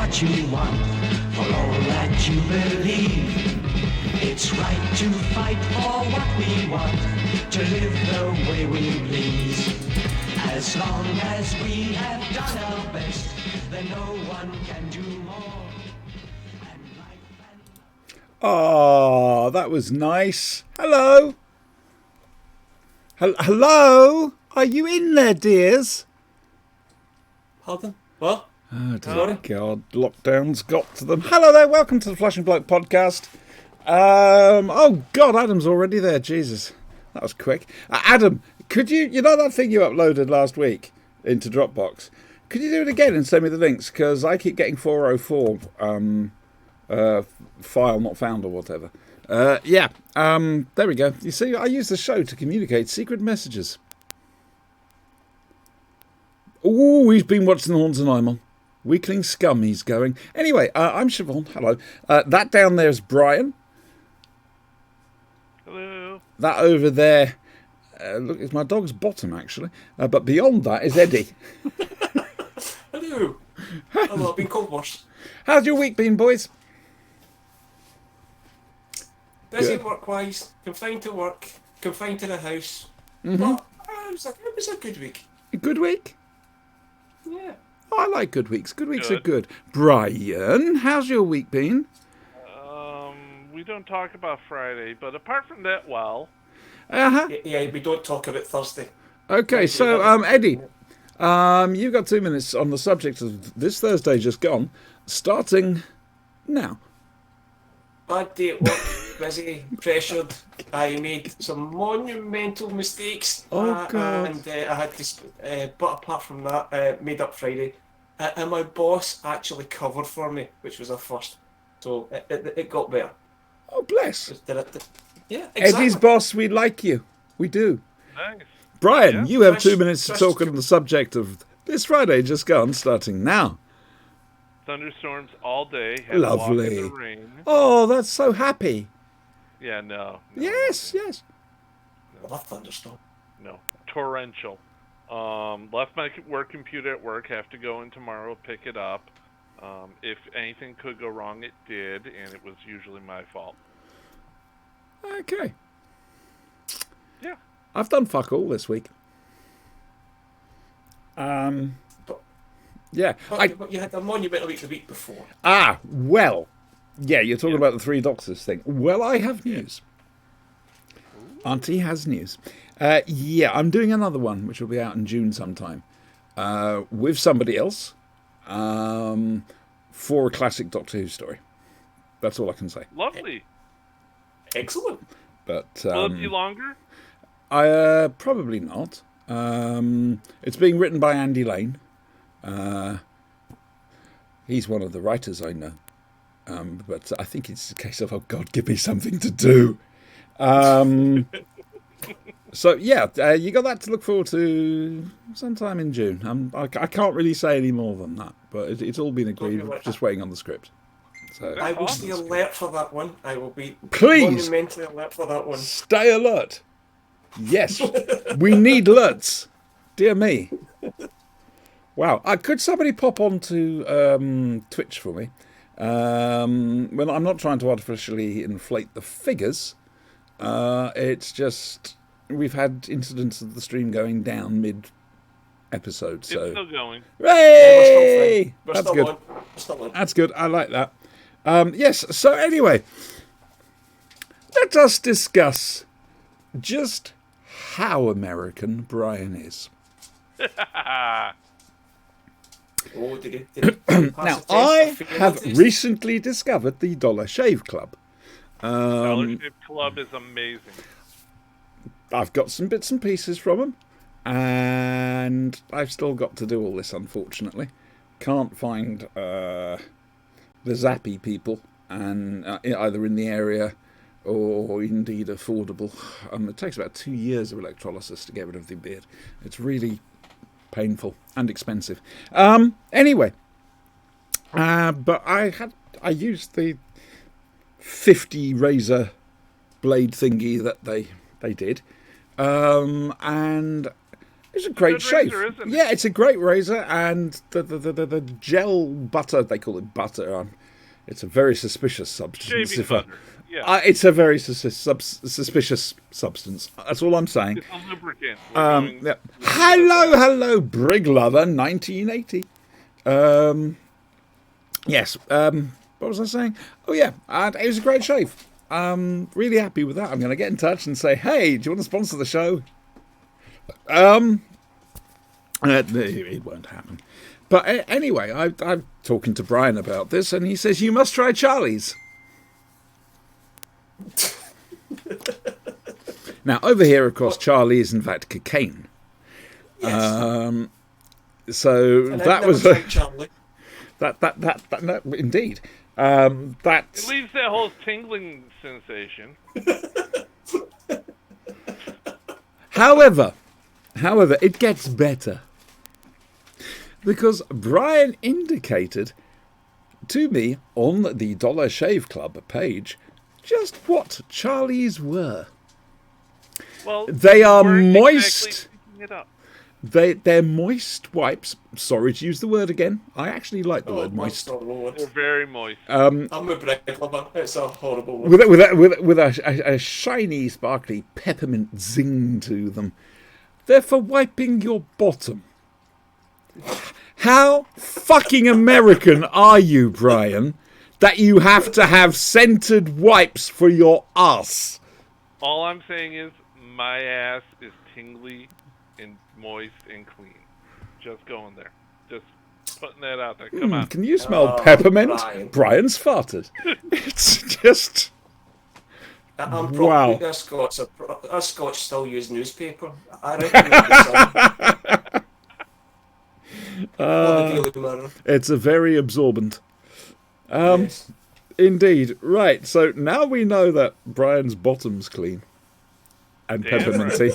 what you want, for all that you believe. It's right to fight for what we want, to live the way we please. As long as we have done our best, then no one can do more. Oh, that was nice. Hello? Hello? Are you in there, dears? Pardon? What? Oh, dear God. Lockdown's got to them. Hello there. Welcome to the Flush and Bloke podcast. Oh, God, Adam's already there. Jesus. That was quick. Adam, could you know that thing you uploaded last week into Dropbox? Could you do it again and send me the links? Because I keep getting 404 file not found or whatever. There we go. You see, I use the show to communicate secret messages. Oh, he's been watching the Horns and Imel. Weakling scum he's going. Anyway, I'm Siobhan. Hello. That down there is Brian. Hello. That over there, look, it's my dog's bottom, actually. But beyond that is Eddie. Hello. Hello, I've been cold washed. How's your week been, boys? Busy Good. work-wise, confined to work, confined to the house. But it was a good week. A good week? Yeah. Oh, I like good weeks. Good weeks are good. Brian, how's your week been? We don't talk about Friday, but apart from that, well. Uh-huh. Yeah, we don't talk about Thursday. Okay, so, Eddie, you've got 2 minutes on the subject of this Thursday just gone, starting now. Bad day at work, busy, pressured. I made some monumental mistakes. Oh, God. And I had to, but apart from that, made up Friday. And my boss actually covered for me, which was a first. So it got better. Oh, bless. Yeah, exactly. Eddie's boss, we like you. We do. Nice. Brian, Yeah. you have Fresh- 2 minutes to fresh talk to- on the subject of this Friday just gone, starting now. Thunderstorms all day. Had to walk Lovely. in the rain. Oh, that's so happy. Yeah, no. Yes. I love thunderstorm. No. Torrential. Left my work computer at work. Have to go in tomorrow, pick it up. If anything could go wrong, it did, and it was usually my fault. Okay. Yeah. I've done fuck all this week. Yeah. But you had a monumental week the week before. Well. Yeah, you're talking about the Three Doctors thing. Well, I have news. Auntie has news. I'm doing another one, which will be out in June sometime, with somebody else, for a classic Doctor Who story. That's all I can say. Lovely. Excellent. But Will it be longer? probably not. It's being written by Andy Lane. He's one of the writers I know. But I think it's a case of, oh God, give me something to do. So yeah, you got that to look forward to sometime in June. I can't really say any more than that, but it's all been agreed. We're just waiting on the script. So I will stay alert for that one. I will be Please. monumentally alert for that one. Stay alert. Yes, we need alerts. Dear me. Wow. Could somebody pop onto Twitch for me? Well, I'm not trying to artificially inflate the figures. It's just we've had incidents of the stream going down mid-episode. So It's still going. hooray! We're That's still good. on. We're still on. That's good. I like that. Yes. So anyway, let us discuss just how American Brian is. Oh, did he pass Now, the test I of fear have test? recently discovered the Dollar Shave Club. Scholarship Club is amazing. I've got some bits and pieces from them, and I've still got to do all this, unfortunately. Can't find the zappy people, and either in the area or indeed affordable. It takes about 2 years of electrolysis to get rid of the beard. It's really painful and expensive. Anyway, but I used the 50 razor blade thingy that they did, and It's a great good shave. razor, isn't it? Yeah, it's a great razor, and the gel butter, they call it butter. It's a very suspicious substance. Shaving butter. Yeah. It's a very suspicious substance. That's all I'm saying. It's a lubricant. We're Hello, Brig Lover, 1980. Yes. What was I saying? Oh yeah, and it was a great shave. Really happy with that. I'm going to get in touch and say, hey, do you want to sponsor the show? It won't happen. But anyway, I'm talking to Brian about this, and he says you must try Charlie's. Now over here, of course, Charlie is in fact cocaine. Yes. So And that I've was never tried Charlie. that no, indeed. That's It leaves that whole tingling sensation. however, it gets better because Brian indicated to me on the Dollar Shave Club page just what Charlie's were. Well, They are weren't moist. exactly picking it up. They're moist wipes. Sorry to use the word again. I actually like the word moist. Oh, Lord. They're very moist. I'm a Brig Lover. It's a horrible word. With a shiny, sparkly peppermint zing to them. They're for wiping your bottom. How fucking American are you, Brian, that you have to have scented wipes for your ass? All I'm saying is my ass is tingly and moist and clean. Just going there. Just putting that out there. Come on. Can you smell peppermint? Brian. Brian's farted. It's just... I'm Wow. probably us Scots still use newspaper. I reckon the Daily Mirror. It's a very absorbent. Yes. Indeed. Right, so now we know that Brian's bottom's clean. And Damn pepperminty.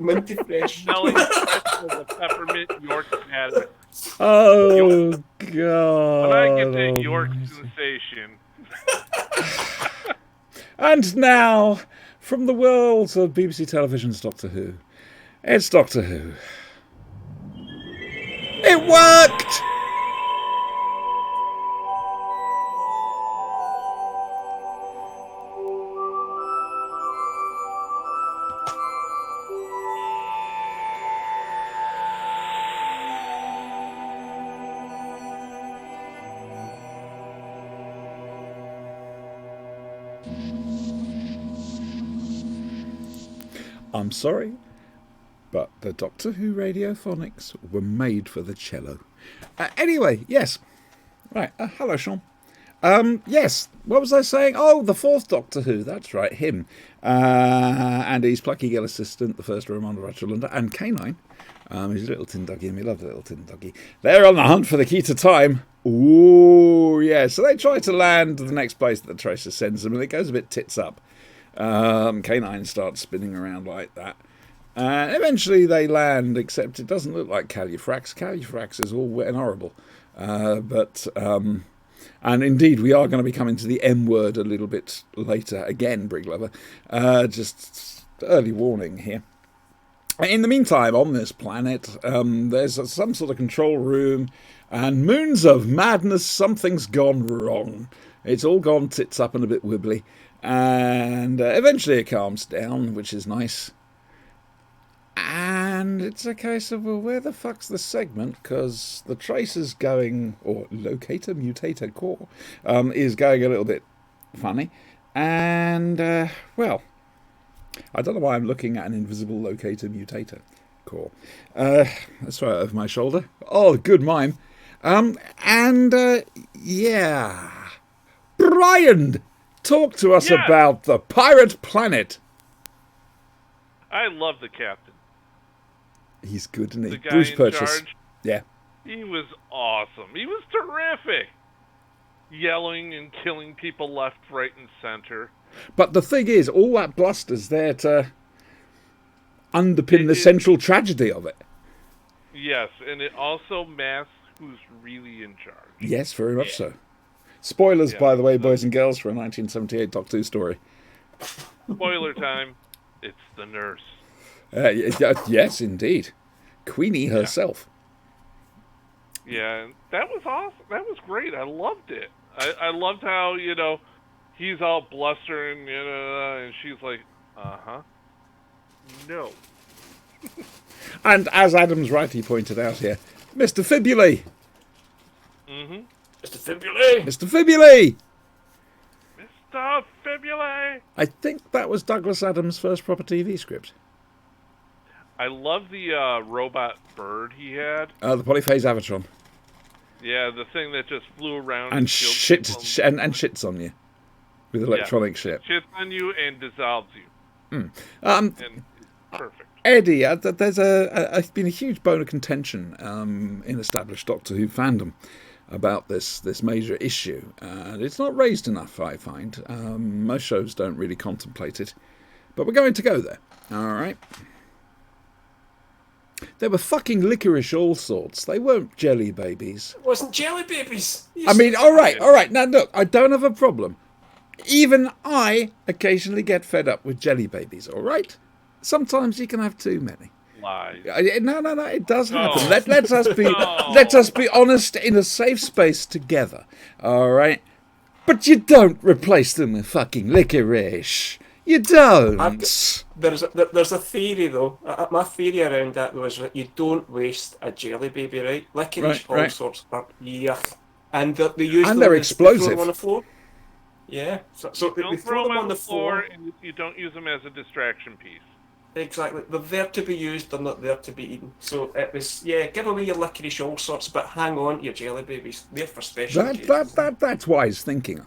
Minty fresh. Smelling fresh as a peppermint York pattern. Oh, God. When I get that York sensation, And now, from the world of BBC Television's Doctor Who, it's Doctor Who. It worked! I'm sorry, but the Doctor Who radiophonics were made for the cello. Anyway, yes. Right, hello, Sean. Yes, what was I saying? Oh, the fourth Doctor Who, that's right, him. And his plucky girl assistant, the first Romana Ratchalunda, and Canine. He's a little tin doggy, and we love the little tin doggy. They're on the hunt for the key to time. Ooh, yeah, so they try to land the next place that the Tracer sends them, and it goes a bit tits up. Canine starts spinning around like that. Eventually they land, except it doesn't look like Califrax. Califrax is all wet and horrible. And indeed, we are going to be coming to the M word a little bit later. Again, Brig Lover. Just early warning here. In the meantime, on this planet, there's some sort of control room, and moons of madness, something's gone wrong. It's all gone tits up and a bit wibbly. And eventually it calms down, which is nice. And it's a case of, well, where the fuck's the segment? Because the tracer's going, or locator mutator core, is going a little bit funny. And, well, I don't know why I'm looking at an invisible locator mutator core. Let's throw it over my shoulder. Oh, good mime. Yeah. Brian! Talk to us Yeah. about the pirate planet. I love the captain. He's good, isn't he? The guy Bruce in Purchase. charge. Yeah. He was awesome. He was terrific. Yelling and killing people left, right, and center. But the thing is, all that bluster's there to underpin the It is- central tragedy of it. Yes, and it also masks who's really in charge. Yes, very much so. Spoilers, Yeah. by the way, boys and girls, for a 1978 Doctor Who story. Spoiler time. It's the nurse. Yes, indeed. Queenie herself. Yeah, that was awesome. That was great. I loved it. I loved how, he's all blustering, and she's like, uh-huh. No. And as Adams rightly pointed out here, Mr. Fibuli! Mm-hmm. Mr. Fibuli! Mr. Fibuli! Mr. Fibuli! I think that was Douglas Adams' first proper TV script. I love the robot bird he had. The Polyphase Avatron. Yeah, the thing that just flew around And killed people. and shits on you. With electronic shit. Shits on you and dissolves you. Um, And it's perfect. Eddie, there's been a huge bone of contention in established Doctor Who fandom about this major issue, and it's not raised enough, I find. Most shows don't really contemplate it, but we're going to go there. All right. They were fucking licorice all sorts. They weren't jelly babies. It wasn't jelly babies. I mean, all right. Now look, I don't have a problem. Even I occasionally get fed up with jelly babies. All right. Sometimes you can have too many. Lies. No, it does happen. No. Let us be honest in a safe space together. All right, but you don't replace them with fucking licorice. You don't. There's a theory though. My theory around that was that you don't waste a jelly baby, right? Licorice, all Right. sorts of yuck, and they use And them they're as- they throw explosive. them on the floor. Yeah, so they Don't throw them on the floor. and you don't use them as a distraction piece. Exactly. They're there to be used, they're not there to be eaten. So it was, give away your licorice all sorts, but hang on to your jelly babies. They're for special occasions. That's wise thinking.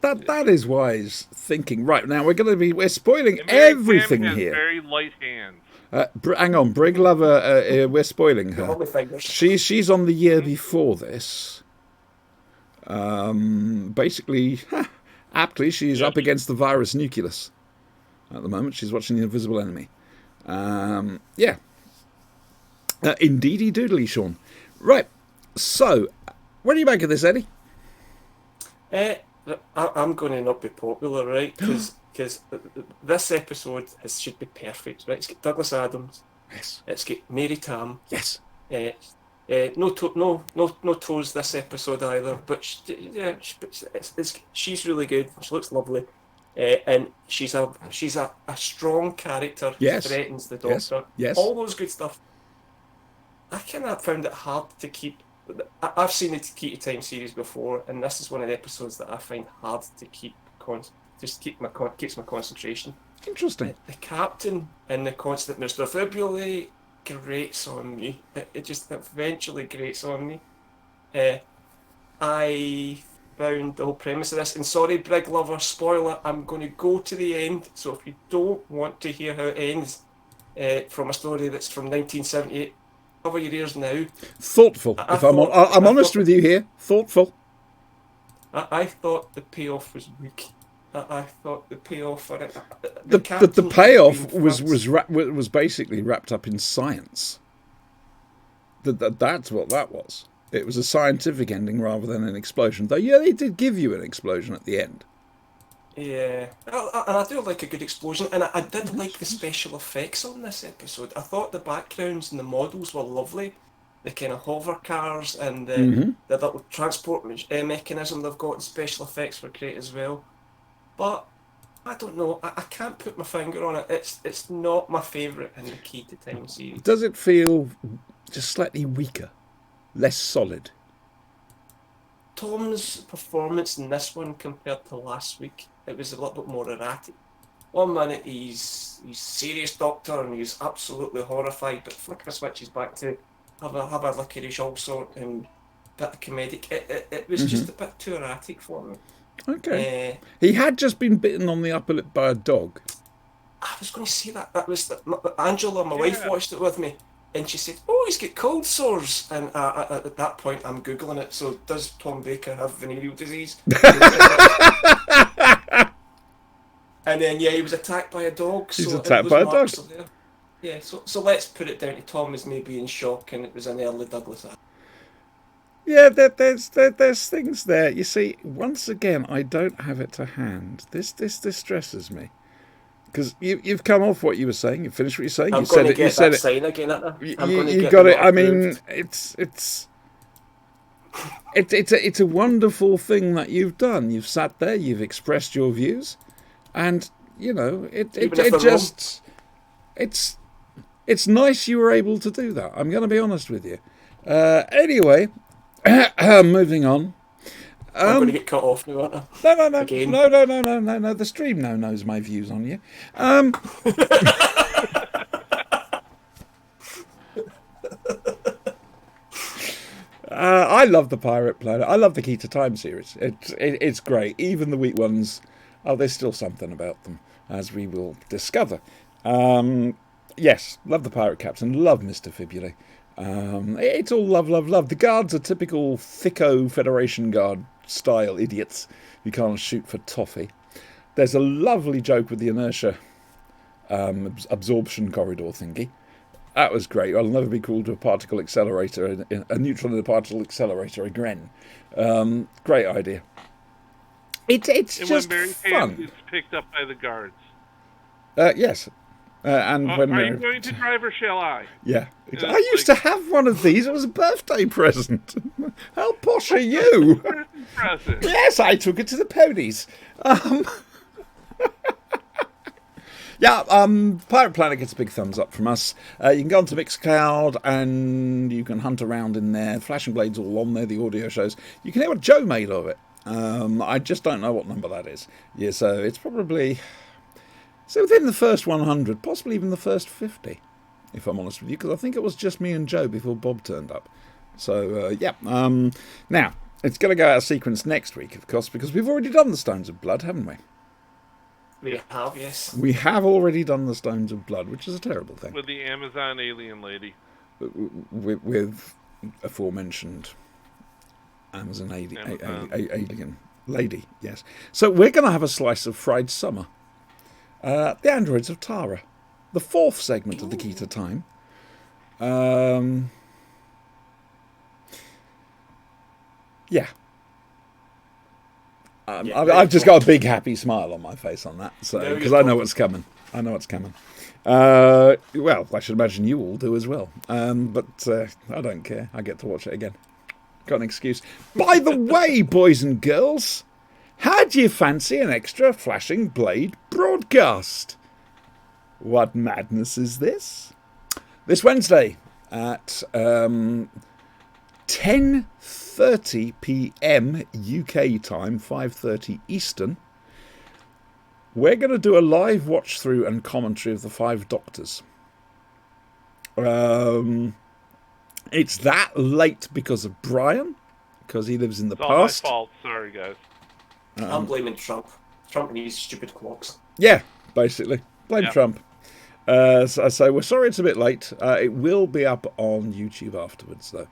That is wise thinking. Right now we're spoiling And Mary everything Pam has here. very light hands. Hang on, Brig Lover. We're spoiling her. Hold my fingers. She's on the year before this. Basically, aptly, she's up against the virus nucleus at the moment. She's watching The Invisible Enemy. Indeedy doodly, Sean. Right. So, what do you make of this, Eddie? I'm going to not be popular, right? Because this episode should be perfect, right? It's got Douglas Adams. Yes. It's got Mary Tam. Yes. No toes this episode either, but she's really good. She looks lovely, and she's a strong character. Yes. Who threatens the Yes. Doctor. Yes. All those good stuff. I kind of found it hard to keep. I've seen the Key to Time series before, and this is one of the episodes that I find hard to keep. Keeps my concentration. Interesting. The captain and the constant Mr. Fibuli grates on me. It just eventually grates on me. I found the whole premise of this, and sorry, Brig Lover, spoiler, I'm going to go to the end, so if you don't want to hear how it ends from a story that's from 1978, cover your ears now. Thoughtful. I'm honest thought- with you here. Thoughtful. I thought the payoff was weak. I thought the payoff for it. The captain payoff being was basically wrapped up in science. That's what that was. It was a scientific ending rather than an explosion. Though, yeah, they did give you an explosion at the end. Yeah, and I do like a good explosion, and I did like the special effects on this episode. I thought the backgrounds and the models were lovely. The kind of hover cars and the little transport mechanism they've got, and special effects were great as well. But I don't know, I can't put my finger on it. It's not my favourite in the Key to Time series. Does it feel just slightly weaker, less solid? Tom's performance in this one compared to last week, it was a little bit more erratic. One minute he's serious Doctor and he's absolutely horrified, but flick of a switch he's back to have a licorice also and bit of comedic. It was just a bit too erratic for me. Okay. He had just been bitten on the upper lip by a dog. I was going to say that. That was Angela, my wife, watched it with me, and she said, "Oh, he's got cold sores." And at that point, I'm googling it. So, does Tom Baker have venereal disease? And then, he was attacked by a dog. He's so attacked by a dog. So let's put it down to Tom as maybe in shock, and it was an early Douglas Adams. Yeah, there's things there. You see, once again, I don't have it to hand. This distresses me. because you've come off what you were saying. You finished what you're saying. I'm You going said to it. You get said that it. sign again, aren't I? I'm going to You get got them it. I mean, approved. it's a wonderful thing that you've done. You've sat there. You've expressed your views, and you know Even if they're wrong. it's nice you were able to do that. I'm going to be honest with you. Anyway, moving on. I'm going to get cut off now, aren't I? No. Again. No. The stream now knows my views on you. I love the Pirate Planet. I love the Key to Time series. It's great. Even the weak ones, there's still something about them, as we will discover. Yes, love the Pirate Captain. Love Mr. Fibula. It's all love. The guards are typical thicko Federation Guard style idiots who can't shoot for toffee. There's a lovely joke with the inertia absorption corridor thingy. That was great. I'll never be called to a particle accelerator, a neutron in a particle accelerator again. Great idea. It's And just when Mary fun. Pam gets picked up by the guards. Yes. And when are you going to drive or shall I? Yeah. It's I used to have one of these. It was a birthday present. How posh are you? Present. Yes, I took it to the ponies. Yeah, Pirate Planet gets a big thumbs up from us. You can go onto Mixcloud and you can hunt around in there. Flashing Blade's all on there, the audio shows. You can hear what Joe made of it. I just don't know what number that is. Yeah, so it's probably... So within the first 100, possibly even the first 50, if I'm honest with you, because I think it was just me and Joe before Bob turned up. So, yeah. Now, it's going to go out of sequence next week, of course, because we've already done the Stones of Blood, haven't we? We have, yes. We have already done the Stones of Blood, which is a terrible thing. With the Amazon alien lady. With aforementioned Amazon alien lady, yes. So we're going to have a slice of Fried Summer. The Androids of Tara, the fourth segment of the Key to Time. Yeah. I've just got a big happy smile on my face on that, so because I know what's coming. I know what's coming. Well, I should imagine you all do as well. But I don't care. I get to watch it again. Got an excuse. By the way, boys and girls, how do you fancy an extra Flashing Blade broadcast? What madness is this? This Wednesday at 10:30 p.m. UK time, 5:30 Eastern, we're going to do a live watch through and commentary of the Five Doctors. It's that late because of Brian, because he lives in the It's all my past. fault. Sorry, guys. I'm blaming Trump. Trump and his stupid clocks. Yeah, basically. Blame Yeah. Trump. So we're sorry it's a bit late. It will be up on YouTube afterwards, though.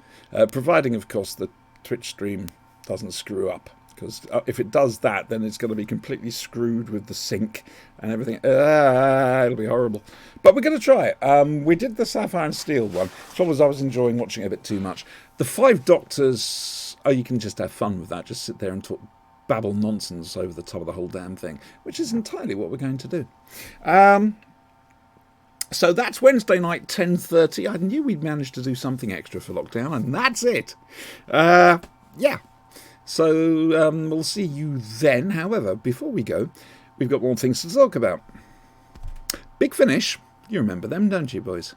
Providing, of course, the Twitch stream doesn't screw up. Because if it does that, then it's going to be completely screwed with the sync and everything. It'll be horrible. But we're going to try it. We did the Sapphire and Steel one. The trouble was I was enjoying watching it a bit too much. The Five Doctors, you can just have fun with that. Just sit there and babble nonsense over the top of the whole damn thing, which is entirely what we're going to do. So that's Wednesday night, 10:30. I knew we'd managed to do something extra for lockdown, and that's it. Yeah. So we'll see you then. However, before we go, we've got more things to talk about. Big Finish. You remember them, don't you, boys?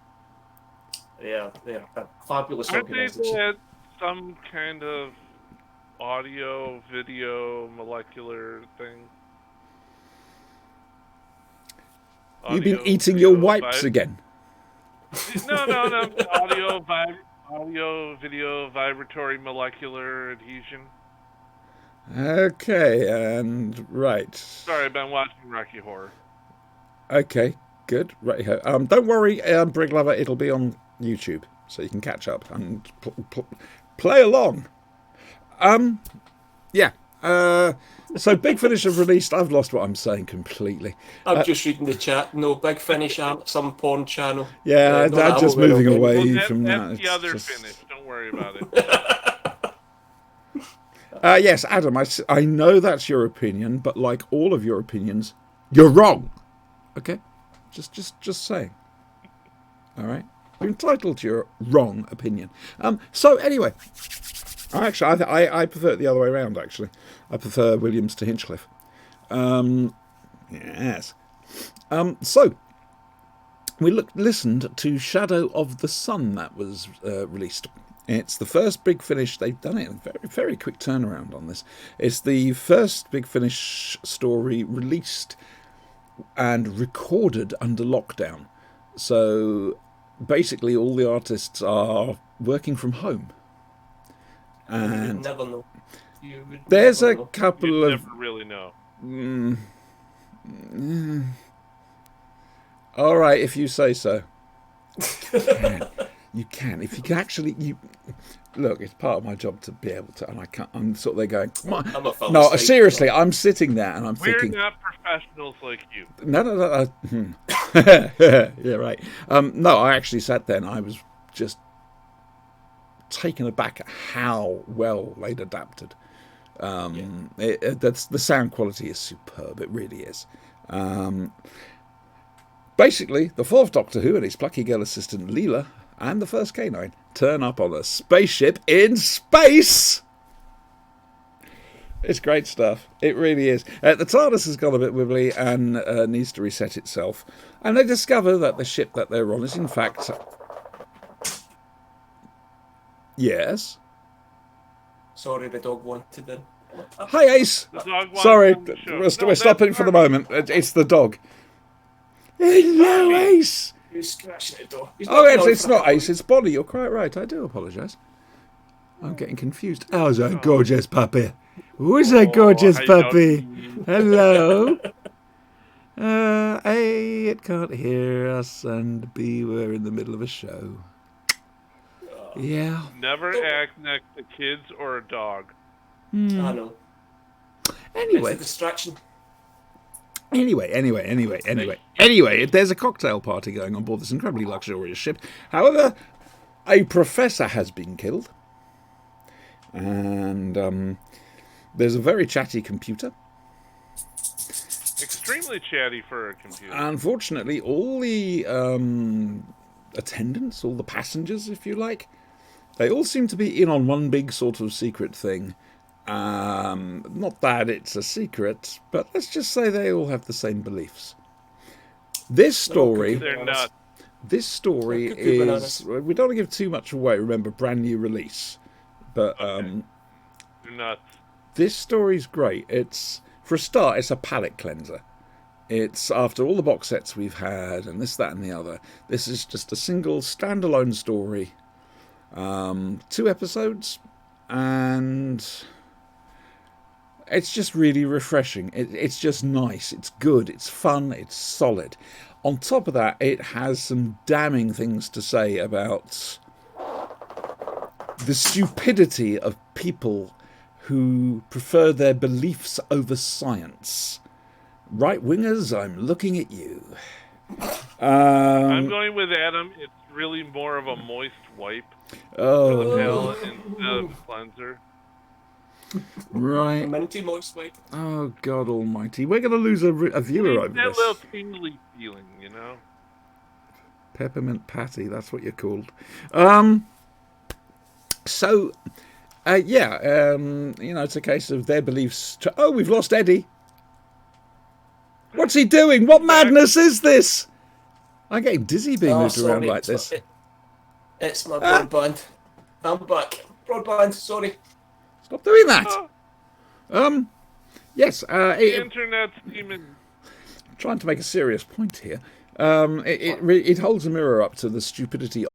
Yeah, they're a fabulous Aren't they organisation. at some kind of audio, video, molecular thing? You've been Audio, eating your video, wipes again. No. Audio, video, vibratory, molecular adhesion. Okay, and right. Sorry, I've been watching Rocky Horror. Okay, good. Right here. Don't worry, Brig Lover, it'll be on YouTube, so you can catch up and play along. Yeah. So Big Finish have released. I've lost what I'm saying completely. I'm just reading the chat. No, Big Finish aren't some porn channel. Yeah, not I'm just that moving well, away Well, from that. that's the It's other just- finish. Don't worry about it. Yes, Adam, I know that's your opinion, but like all of your opinions, you're wrong. Okay, just saying. All right, you're entitled to your wrong opinion. So anyway, actually, I prefer it the other way around. Actually, I prefer Williams to Hinchcliffe. Yes. So we listened to Shadow of the Sun that was released. It's the first Big Finish. They've done it in a very, very quick turnaround on this. It's the first Big Finish story released and recorded under lockdown. So basically, all the artists are working from home. You would And never know. You would there's never a know. couple You of. never really know. All right, if you say so. You can. If you can actually, look. It's part of my job to be able to, and I can't. I'm sort of there going. I'm a fellow No, state, seriously, so- I'm sitting there and I'm We're thinking. not professionals like you. No. Yeah, right. No, I actually sat there and I was just taken aback at how well they'd adapted. That's the sound quality is superb. It really is. Basically, the fourth Doctor Who and his plucky girl assistant Leela and the first K9 turn up on a spaceship in space. It's great stuff. It really is. The TARDIS has gone a bit wibbly and needs to reset itself. And they discover that the ship that they're on is, in fact... Yes? Sorry, the dog wanted in. Hi, Ace! The dog wants Sorry, on the show. we're No, stopping that's for the fine. moment. It's the dog. Hello, Ace! Who's scratching at the door? Oh, it's not Ace, it's Bonnie. You're quite right. I do apologise. I'm getting confused. How's that gorgeous puppy? Who's that gorgeous how you puppy? doing? Hello. It can't hear us, and B, we're in the middle of a show. Yeah. Never act next to kids or a dog. I know. It's Anyway, a distraction. Anyway, there's a cocktail party going on board this incredibly luxurious ship. However, a professor has been killed. And there's a very chatty computer. Extremely chatty for a computer. Unfortunately, all the attendants, all the passengers, if you like, they all seem to be in on one big sort of secret thing. Not that it's a secret, but let's just say they all have the same beliefs. This story... They're nuts. This story Cuckoo is... bananas. We don't want to give too much away, remember, brand new release. But They're nuts. this story's great. It's, for a start, it's a palate cleanser. It's after all the box sets we've had and this, that and the other. This is just a single standalone story. 2 episodes, and it's just really refreshing. It's just nice. It's good. It's fun. It's solid. On top of that, it has some damning things to say about the stupidity of people who prefer their beliefs over science. Right wingers, I'm looking at you. I'm going with Adam. It's really more of a moist wipe for the palate instead of a cleanser. Right. Minty moist wipe. Oh, God almighty. We're going to lose a viewer over That this. little tingly feeling, you know? Peppermint patty, that's what you're called. So, it's a case of their beliefs. Oh, we've lost Eddie. What's he doing? What madness is this? I'm getting dizzy being moved around like this. It's my broadband. I'm back. Broadband, sorry. Stop doing that. Yes. The internet's demon. Trying to make a serious point here. It holds a mirror up to the stupidity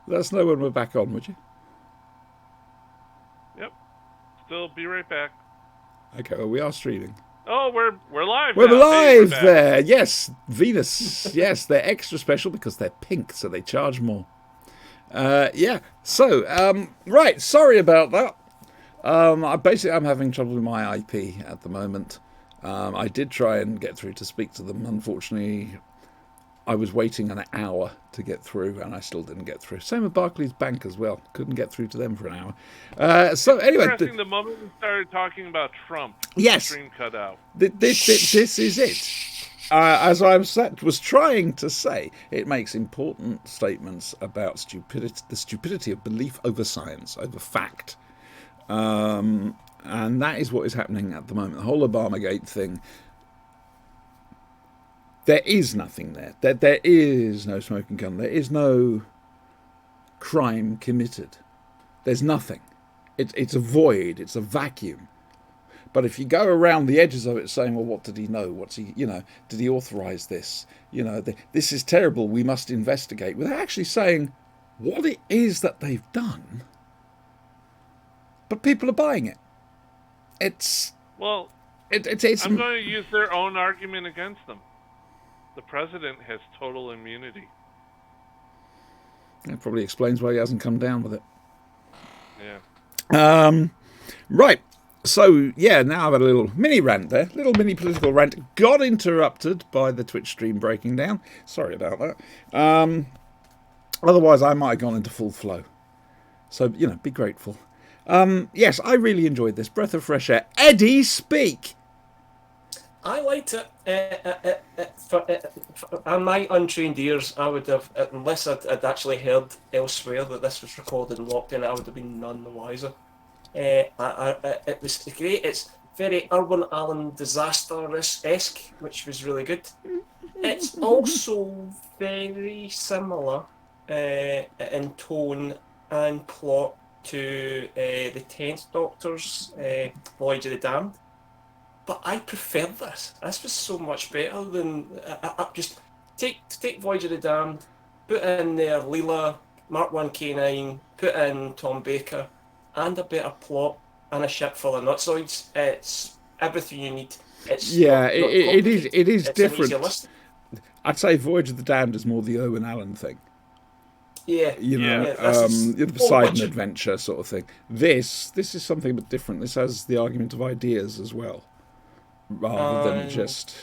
Let us know when we're back on, would you? Yep. Still be right back. Okay, well, we are streaming. Oh, we're live. We're now. Hey, live back. there. Yes, Venus. Yes, they're extra special because they're pink, so they charge more. Yeah. So, right. Sorry about that. I'm having trouble with my IP at the moment. I did try and get through to speak to them. Unfortunately, I was waiting an hour to get through, and I still didn't get through. Same with Barclays Bank as well. Couldn't get through to them for an hour. So anyway, Interesting. The moment we started talking about Trump, yes, the stream cut out. This is it. As I was trying to say, it makes important statements about stupidity, the stupidity of belief over science, over fact. And that is what is happening at the moment. The whole Obamagate thing. There is nothing there. There is no smoking gun. There is no crime committed. There's nothing. It's a void. It's a vacuum. But if you go around the edges of it saying, well, what did he know? What's he, did he authorize this? This is terrible. We must investigate. Without actually saying what it is that they've done. But people are buying it. It's I'm going to use their own argument against them. The president has total immunity. That probably explains why he hasn't come down with it. Yeah. Right. So, yeah, now I've had a little mini rant there. Little mini political rant. Got interrupted by the Twitch stream breaking down. Sorry about that. Otherwise, I might have gone into full flow. So, be grateful. Yes, I really enjoyed this. Breath of fresh air. Eddie, speak! I liked it. On my untrained ears, I would have, unless I'd actually heard elsewhere that this was recorded and locked in, I would have been none the wiser. It was great. It's very Urban Allen Disaster-esque, which was really good. It's also very similar in tone and plot to the 10th Doctor's Voyage of the Damned. But I prefer this. This was so much better than... just take Voyage of the Damned, put in there Leela, Mark 1 K9, put in Tom Baker, and a better plot, and a ship full of nutsoids. It's everything you need. It's it is it's different. I'd say Voyage of the Damned is more the Owen Allen thing. Yeah. The Poseidon adventure sort of thing. This is something a bit different. This has the argument of ideas as well, rather than just,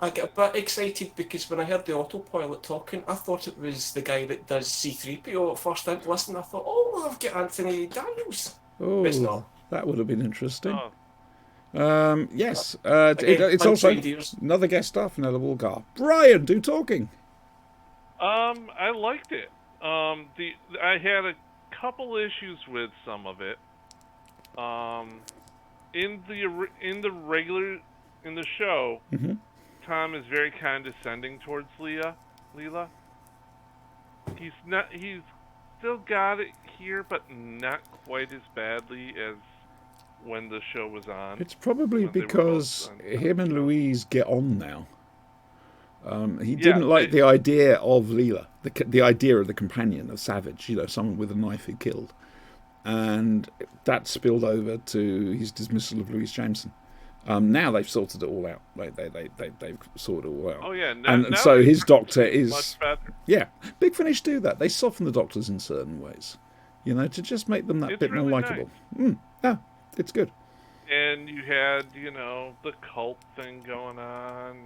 I get a bit excited because when I heard the autopilot talking, I thought it was the guy that does C-3PO at first. I listened, I thought, I've got Anthony Daniels. Oh, but it's not. That would have been interesting. Oh. Yes, Again, it's also ears. another guest star from Ella Woolgar. Brian, do talking. I liked it. I had a couple issues with some of it. In the show, Mm-hmm. Tom is very condescending towards Leela. He's still got it here, but not quite as badly as when the show was on. It's probably because him and Louise get on now. He didn't like the idea of Leela, the idea of the companion of Savage, someone with a knife he killed. And that spilled over to his dismissal of Louise Jameson. Now they've sorted it all out. They've sorted it all out. Oh yeah, and so his doctor is much better. Yeah, Big Finish do that. They soften the doctors in certain ways, to just make them that bit really more likable. Yeah, it's good. And you had the cult thing going on,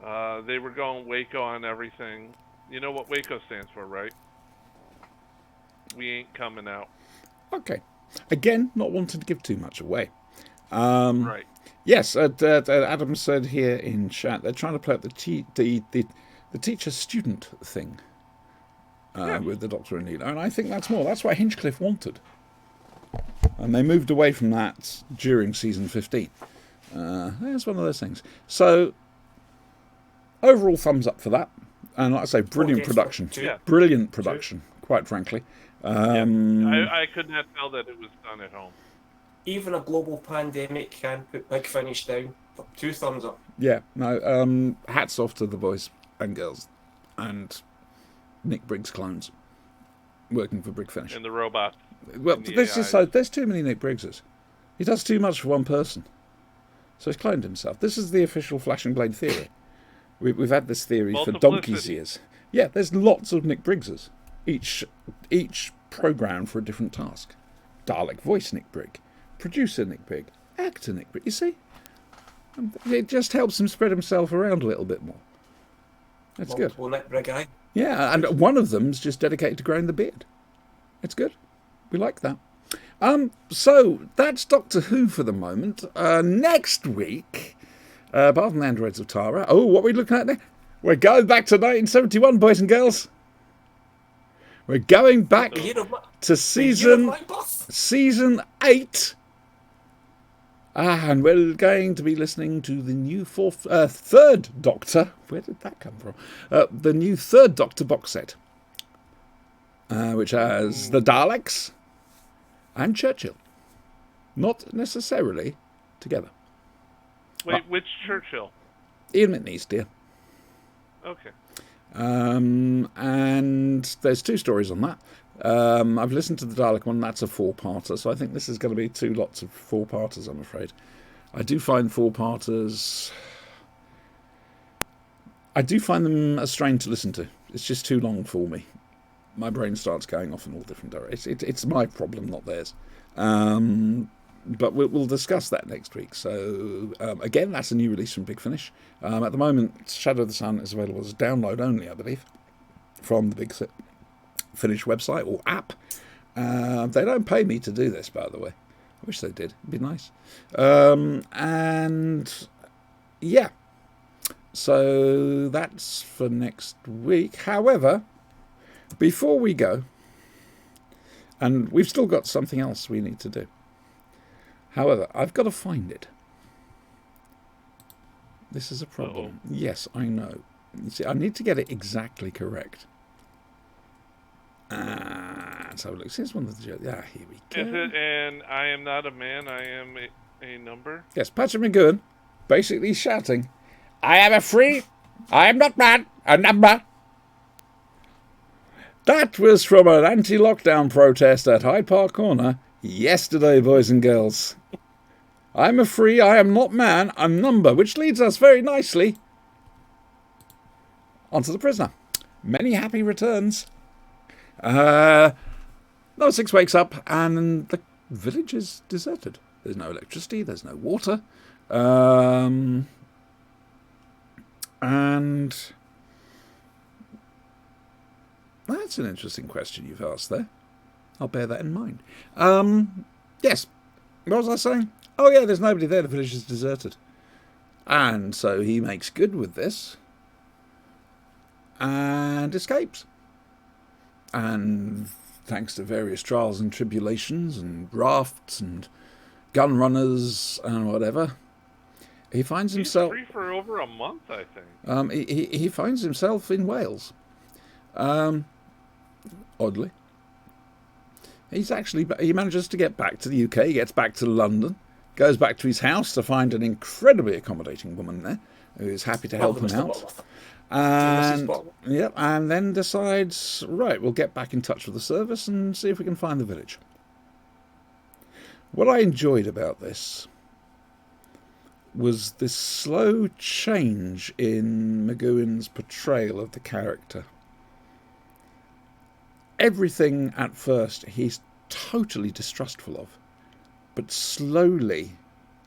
and they were going Waco on everything. You know what Waco stands for, right? We ain't coming out. Okay. Again, not wanting to give too much away. Right. Yes, Adam said here in chat they're trying to play up the teacher-student thing with the Doctor and Leela, and I think that's more. That's what Hinchcliffe wanted, and they moved away from that during season 15. It's one of those things. So, overall, thumbs up for that, and like I say, brilliant production. Brilliant production, quite frankly. I could not tell that it was done at home. Even a global pandemic can put Big Finish down. 2 thumbs up. Yeah, no, hats off to the boys and girls. And Nick Briggs clones working for Brig Finish. And the robots. Well, and the there's too many Nick Briggses. He does too much for one person. So he's cloned himself. This is the official Flash and Blade theory. We've had this theory for donkey's years. Yeah, there's lots of Nick Briggses. Each programmed for a different task. Dalek voice Nick Brigg. Producer Nick Brigg. Actor Nick Brigg. You see? It just helps him spread himself around a little bit more. That's good. Nick Brigg, aye. Yeah, and one of them's just dedicated to growing the beard. It's good. We like that. So that's Doctor Who for the moment. Next week, apart from the Androids of Tara, what are we looking at there? We're going back to 1971, boys and girls. We're going back to season 8. And we're going to be listening to the new third Doctor. Where did that come from? The new third Doctor box set, which has the Daleks and Churchill. Not necessarily together. Wait, which Churchill? Ian McNeice, dear. Okay. And there's 2 stories on that. I've listened to the Dalek one, that's a 4-parter, so I think this is going to be 2 lots of 4-parters, I'm afraid. I do find 4-parters... I do find them a strain to listen to. It's just too long for me. My brain starts going off in all different directions. It's my problem, not theirs. But we'll discuss that next week. So, again, that's a new release from Big Finish. At the moment, Shadow of the Sun is available as download only, I believe, from the Big Finish website or app. They don't pay me to do this, by the way. I wish they did. It'd be nice. And, yeah. So, that's for next week. However, before we go, and we've still got something else we need to do. However, I've got to find it. This is a problem. Uh-oh. Yes, I know. You see, I need to get it exactly correct. So look, since one of the here we go. Is it and I am not a man, I am a number? Yes, Patrick McGowan basically shouting, I am a free, I am not man, a number. That was from an anti-lockdown protest at Hyde Park Corner yesterday, boys and girls. I'm a free, I am not man, a number, which leads us very nicely onto the prisoner. Many happy returns. Number 6 wakes up and the village is deserted. There's no electricity, there's no water. And that's an interesting question you've asked there. I'll bear that in mind. Yes. What was I saying? Oh, yeah, there's nobody there. The village is deserted. And so he makes good with this and escapes. And thanks to various trials and tribulations and rafts and gun runners and whatever, he finds himself... He's free for over a month, I think. He finds himself in Wales. Oddly. He manages to get back to the UK, he gets back to London, goes back to his house to find an incredibly accommodating woman there who is happy to help him out. And then decides, right, we'll get back in touch with the service and see if we can find the village. What I enjoyed about this was this slow change in McGowan's portrayal of the character. Everything at first he's totally distrustful of, but slowly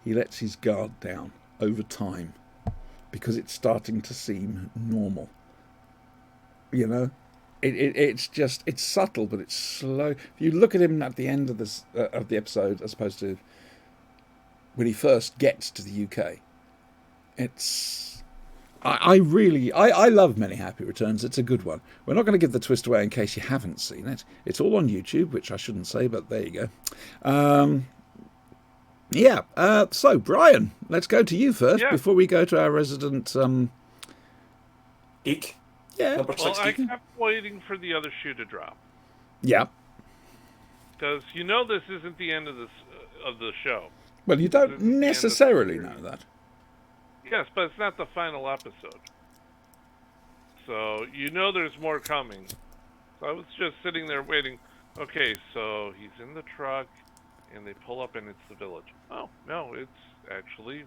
he lets his guard down over time because it's starting to seem normal. You know, it's subtle, but it's slow. If you look at him at the end of this of the episode, as opposed to when he first gets to the UK, it's. I love Many Happy Returns. It's a good one. We're not going to give the twist away in case you haven't seen it. It's all on YouTube, which I shouldn't say, but there you go. So, Brian, let's go to you first before we go to our resident... Geek? Yeah. Number 60. Well, I kept waiting for the other shoe to drop. Yeah. Because this isn't the end of the show. Well, you don't necessarily know that. Yes, but it's not the final episode. So, there's more coming. I was just sitting there waiting. Okay, so he's in the truck, and they pull up, and it's the village. Oh, no, it's actually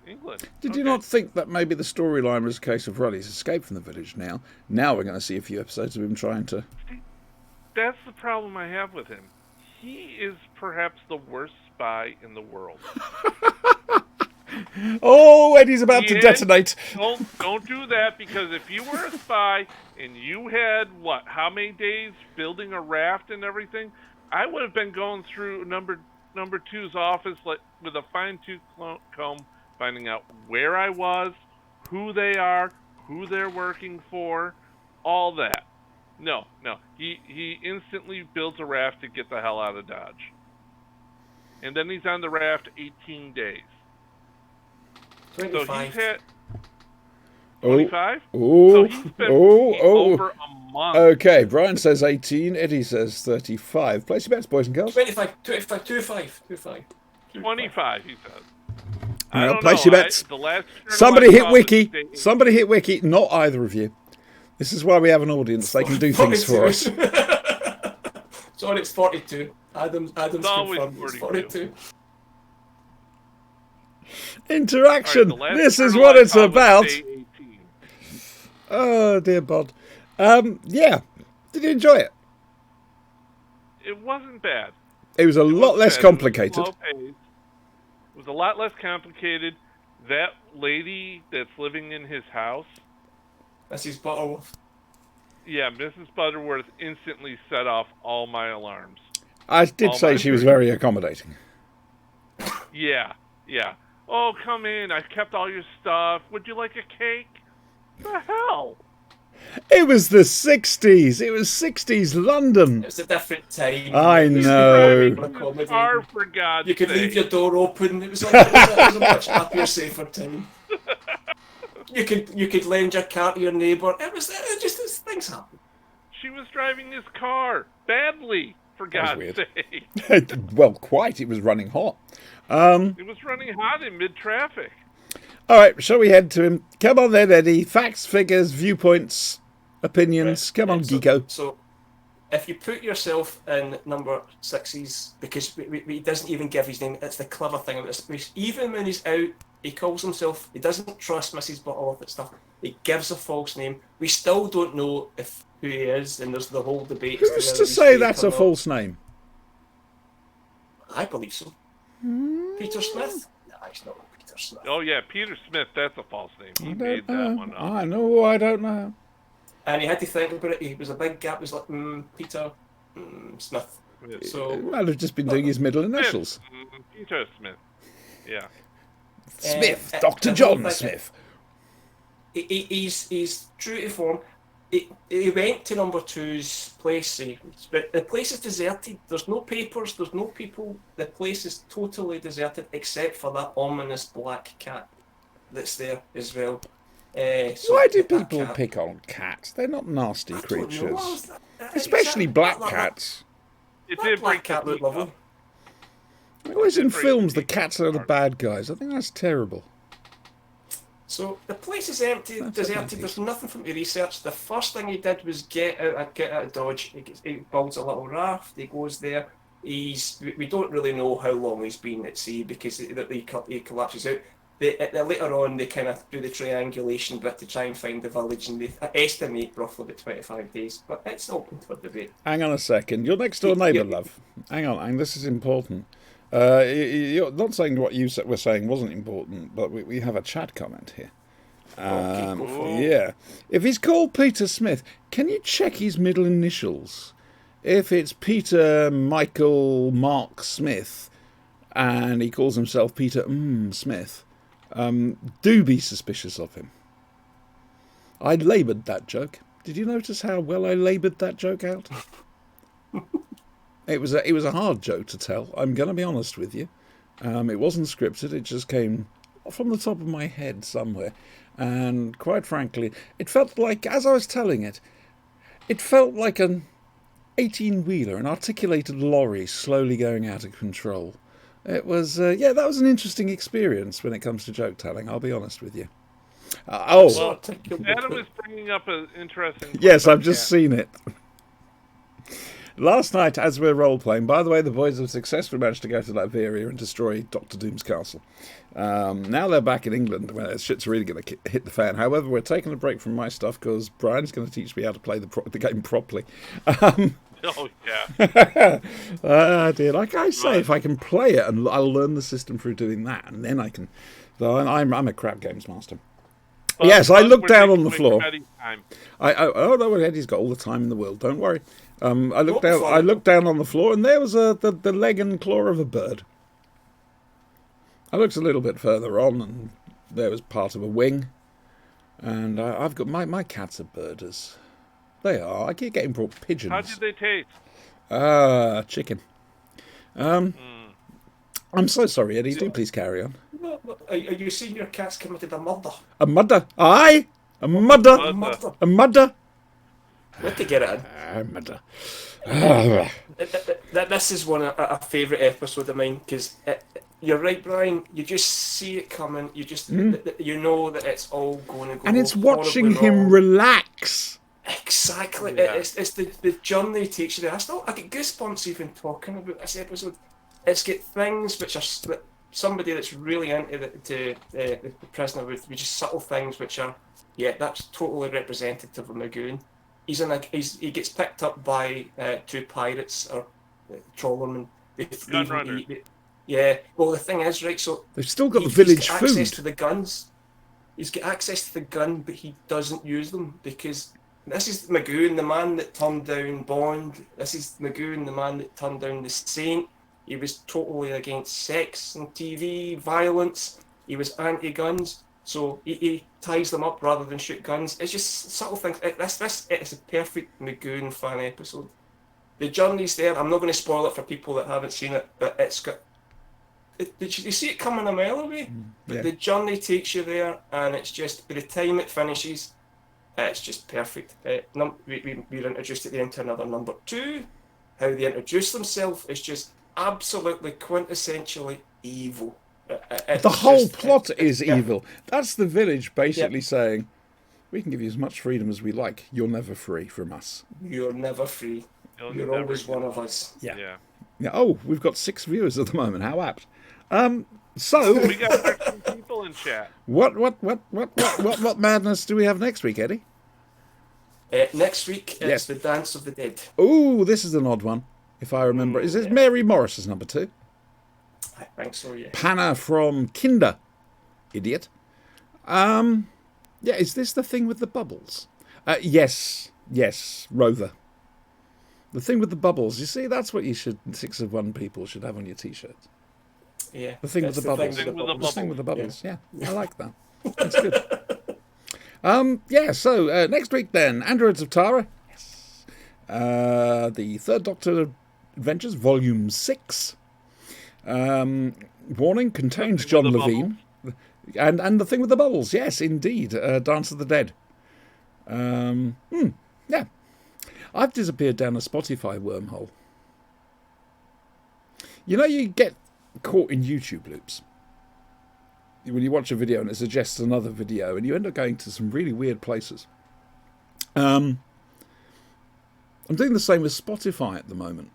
England. Did you not think that maybe the storyline was a case of, right, he's escaped from the village now. Now we're going to see a few episodes of him trying to... That's the problem I have with him. He is perhaps the worst spy in the world. Oh, Eddie's about to detonate. Don't do that, because if you were a spy and you had, how many days building a raft and everything, I would have been going through number two's office with a fine-tooth comb, finding out where I was, who they are, who they're working for, all that. No. He instantly builds a raft to get the hell out of Dodge. And then he's on the raft 18 days. 25. So he's had 25? Oh, so he's been over a month. Okay, Brian says 18, Eddie says 35. Place your bets, boys and girls. 25, 25. 25, he says. All right, don't place know. your bets. The last Somebody hit Wiki. Somebody hit Wiki. Not either of you. This is why we have an audience. They can do things for us. Sorry, it's 42. Adam's always confirmed. It's 42. Interaction. Right, this is journal what I it's saw was about. day 18. Oh, dear Bod. Yeah. Did you enjoy it? It wasn't bad. It was a lot less complicated. It was a lot less complicated. That lady that's living in his house, Mrs. Butterworth. yeah, Mrs. Butterworth instantly set off all my alarms. I did say she was very accommodating. Yeah. Oh, come in. I've kept all your stuff. Would you like a cake? The hell? It was the 60s. It was 60s London. It was a different time. I know. Car, for God's You could sake. leave your door open. It was a much happier, safer time. You could lend your car to your neighbour. It was just things happen. She was driving his car badly, for God's sake. Well, quite. It was running hot. It was running hot in mid-traffic. All right, shall we head to him? Come on then, Eddie. Facts, figures, viewpoints, opinions. Come on, Geeko. So, if you put yourself in number 6's, because he doesn't even give his name, it's the clever thing about this. Even when he's out, he calls himself, he doesn't trust Mrs. Butterworth and stuff. He gives a false name. We still don't know who he is, and there's the whole debate. Who's to say that's a false name? I believe so. Peter Smith? No, he's not Peter Smith. Oh, yeah, Peter Smith, that's a false name. He made that one up. I know, I don't know. And he had to think about it. He was a big gap. It was like, Peter Smith. So He might have just been doing his middle initials. Peter Smith. Yeah. Smith, Dr. John Smith. He's true to form. He went to number 2's place, but the place is deserted. There's no papers, there's no people. The place is totally deserted except for that ominous black cat that's there as well. So Why do people pick on cats? They're not nasty I don't creatures. know. Especially black cats. It That did black break cat the looked heat lovely. up. Always in Different films, the people. cats are the bad guys. I think that's terrible. So the place is empty, deserted. There's nothing for him to research. The first thing he did was get out of Dodge. He builds a little raft. He goes there. We don't really know how long he's been at sea because he collapses out. Later on, they kind of do the triangulation bit to try and find the village, and they estimate roughly about 25 days. But it's open for debate. Hang on a second. Your next door neighbour, love. Hang on, this is important. You're not saying what you were saying wasn't important, but we have a chat comment here. Okay, go for it. Yeah. If he's called Peter Smith, can you check his middle initials? If it's Peter Michael Mark Smith and he calls himself Peter Smith, do be suspicious of him. I laboured that joke. Did you notice how well I laboured that joke out? It was a hard joke to tell. I'm going to be honest with you. It wasn't scripted. It just came from the top of my head somewhere. And quite frankly, it felt like, as I was telling it, it felt like an 18-wheeler, an articulated lorry slowly going out of control. It was, that was an interesting experience when it comes to joke telling, I'll be honest with you. Well, Adam is bringing up an interesting... Yes, I've just seen it. Last night, as we're role-playing, by the way, the boys have successfully managed to go to Latveria and destroy Dr. Doom's castle. Now they're back in England, where shit's really going to hit the fan. However, we're taking a break from my stuff because Brian's going to teach me how to play the game properly. Oh, yeah. Dear, like I say, if I can play it, and I'll learn the system through doing that, and then I can... So I'm a crap games master. But, yes, I looked down on the taking floor. Eddie's time. Oh no, Eddie's got all the time in the world. Don't worry. I looked down on the floor, and there was the leg and claw of a bird. I looked a little bit further on, and there was part of a wing. And I've got my cats are birders. They are. I keep getting brought pigeons. How did they taste? Chicken. I'm so sorry, Eddie. Do please carry on. Are you seeing your cats committed a murder? A murder? Aye! A murder! Murder. A murder! Let to get it in. A murder. This is a favourite episode of mine because you're right, Brian. You just see it coming. You just you know that it's all going to go. And it's watching horribly him wrong. relax. Exactly. Yeah. It's the journey takes you there. I get goosebumps even talking about this episode. It's got things which are that somebody that's really into the prisoner would be just subtle things which are that's totally representative of Magoon. He gets picked up by two pirates or trawlermen. Gunrunners. Well, the thing is, right, so They've still got the he's village got food. access to the guns. He's got access to the gun, but he doesn't use them because this is Magoon, the man that turned down Bond. This is Magoon, the man that turned down the Saint. He was totally against sex and TV, violence. He was anti-guns, so he ties them up rather than shoot guns. It's just subtle things. It's a perfect Magoon fan episode. The journey's there. I'm not going to spoil it for people that haven't seen it, but it's got... Did you see it coming a mile away? Yeah. The journey takes you there, and it's just, by the time it finishes, it's just perfect. We're introduced at the end to another number 2. How they introduce themselves is just absolutely quintessentially evil. The whole plot is evil. That's the village basically saying, we can give you as much freedom as we like. You're never free from us. You're never free. You're always one of us. Yeah. Yeah. Oh, we've got 6 viewers at the moment. How apt. So We got 13 people in chat. what madness do we have next week, Eddie? Next week, it's Yes. the Dance of the Dead. Oh, this is an odd one, if I remember. Is this Mary Morris's number 2? I think so, yeah. Panna from Kinder. Idiot. Is this the thing with the bubbles? Yes, Rover. The thing with the bubbles. You see, that's what 6 of 1 people should have on your T-shirts. Yeah. The thing with It's the bubbles. thing with the The thing with the bubbles. Yeah. Yeah, I like that. That's good. So next week then, Androids of Tara. Yes. The Third Doctor Adventures, Volume 6. Warning, contains John with the Levine. And the thing with the bubbles. Yes, indeed. Dance of the Dead. Yeah. I've disappeared down a Spotify wormhole. You know, you get caught in YouTube loops when you watch a video and it suggests another video, and you end up going to some really weird places. I'm doing the same with Spotify at the moment.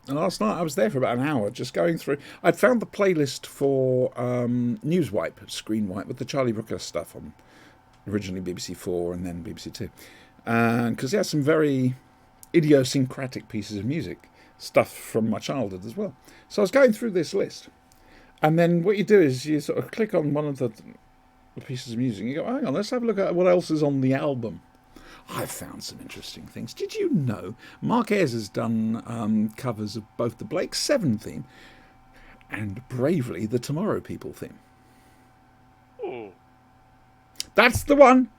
And last night I was there for about an hour just going through. I'd found the playlist for Newswipe, Screen Wipe, with the Charlie Brooker stuff on originally BBC 4 and then BBC 2. And because he has some very idiosyncratic pieces of music, stuff from my childhood as well. So I was going through this list. And then what you do is you sort of click on one of the pieces of music and you go, hang on, let's have a look at what else is on the album. I've found some interesting things. Did you know Mark Ayres has done covers of both the Blake 7 theme and bravely the Tomorrow People theme? Ooh. That's the one.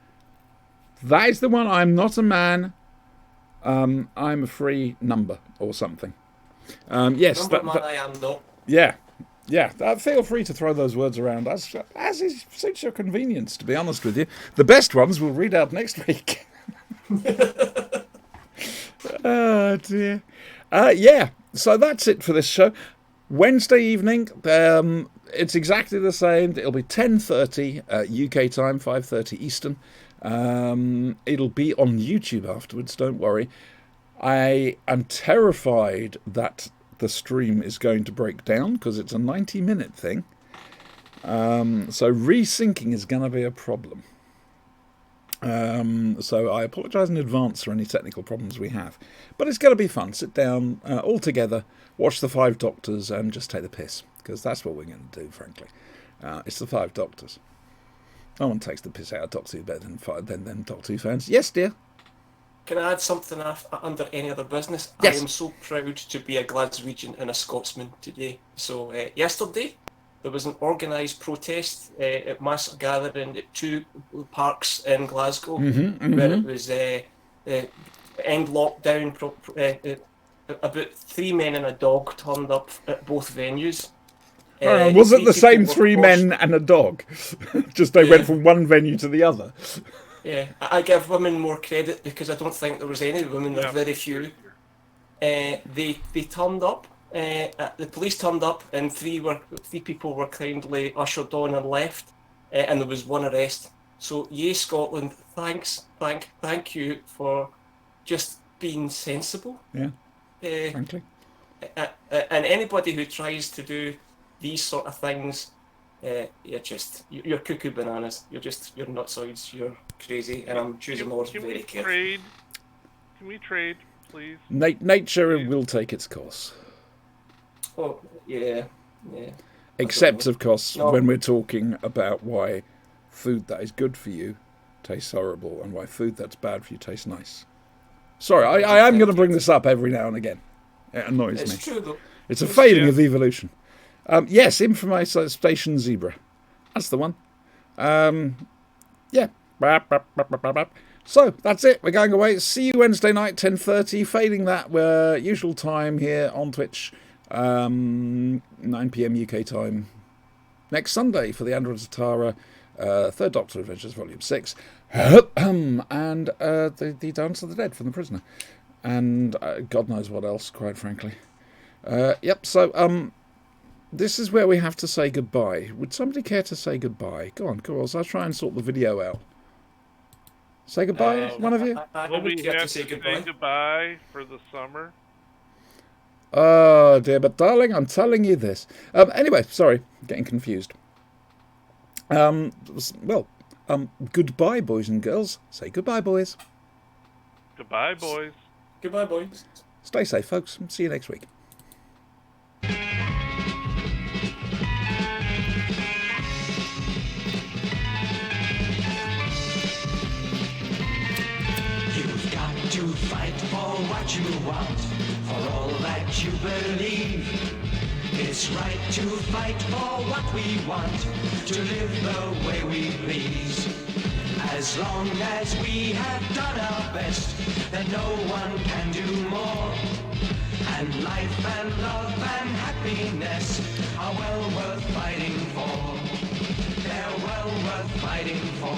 That is the one. I'm not a man. I'm a free number or something. Yes. I am not. Yeah. Feel free to throw those words around as suits your convenience, to be honest with you. The best ones we'll read out next week. Oh, dear. So that's it for this show. Wednesday evening, it's exactly the same. It'll be 10:30 UK time, 5:30 Eastern. It'll be on YouTube afterwards, don't worry. I am terrified that the stream is going to break down because it's a 90-minute thing. So resyncing is going to be a problem. So I apologise in advance for any technical problems we have. But it's going to be fun. Sit down all together, watch the Five Doctors and just take the piss. Because that's what we're going to do, frankly. It's the Five Doctors. No one takes the piss out of Doctor Who better than Doctor Who fans. Yes, dear? Can I add something under any other business? Yes. I am so proud to be a Glaswegian and a Scotsman today. So yesterday, there was an organised protest at mass gathering at two parks in Glasgow, where it was end lockdown. About 3 men and a dog turned up at both venues. Was it the same 3 men and a dog? Just they went from one venue to the other. Yeah, I give women more credit because I don't think there was any women. There were very few. They turned up. The police turned up, and three people were kindly ushered on and left, and there was one arrest. So, yay, Scotland! Thank you for just being sensible. Yeah, frankly. And anybody who tries to do these sort of things, you're cuckoo bananas. You're nutsides. You're crazy, and I'm choosing my words very carefully. Can we trade, please? Nature will take its course. Oh, yeah. Except, of course, when we're talking about why food that is good for you tastes horrible and why food that's bad for you tastes nice. Sorry, I am going to bring this up every now and again. It annoys me. It's true, though. It's a failing of evolution. Yes, Information Zebra. That's the one. Yeah. So, that's it. We're going away. See you Wednesday night, 10:30. Failing that, we're usual time here on Twitch. 9 p.m. UK time. Next Sunday for the Android Zatara Third Doctor Adventures Volume 6. And the Dance of the Dead from The Prisoner. And God knows what else, quite frankly. Yep, so this is where we have to say goodbye. Would somebody care to say goodbye? Go on, girls. I'll try and sort the video out. Say goodbye, one of you? Will we have to say goodbye for the summer? Oh dear, but darling, I'm telling you this. Anyway, sorry, getting confused. Goodbye, boys and girls. Say goodbye, boys. Goodbye, boys. Goodbye, boys. Stay safe, folks. See you next week. You've got to fight for what you want, for all that you believe. It's right to fight for what we want, to live the way we please. As long as we have done our best, then no one can do more. And life and love and happiness are well worth fighting for. They're well worth fighting for.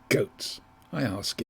Goats, I ask you.